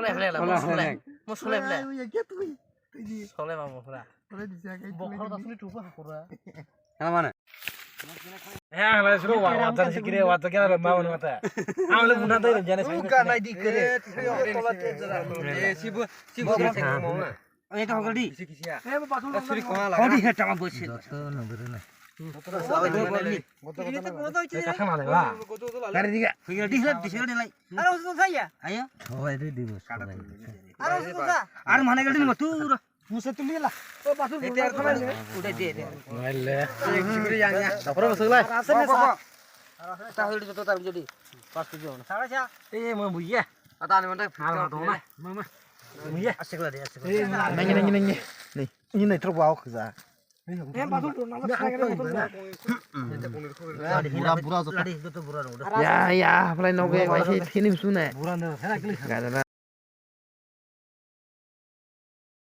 Soleh lah, mau soleh. Mau soleh lah. Soleh mau pura. Bokor tak sini coba pura. Yang mana? হ্যাঁ মানে শুরু ওয়াজা শিখরে ওয়াজা কেন মাউন মাথা আমলে মুনা দই জানে Bukan naik di kere. Sibu এটা হগল দি suri kemana? কোন দি হেটা মা বসে কথা না দেবা গাড়ি দিগা ফিগা দি হেলা দিছে লাই Ada usul saya. আয়া সবাই দিব Ada usul saya. আর মানে গলি মতুর Musa tu ni lah. Oh batu. Itu yang kemana? Udah dia. মাইলে Suri yang ya. তারপরে বসে লাই তাহলে যত তার যদি পাঁচ কেজি হবে Salah siya. এই মই বুইয়া Ata ni mana? আর তো না মামা বুইয়া আসে গলা দে আসে নাকি নাকি নাকি nih ini nih terus bawa ke sana Eh batu tu nama saya kan batu. বুড়া বুড়া যত লাড়ি যত বুড়া road ya ya apply noge wai sini sune buran dah sana kali gak ada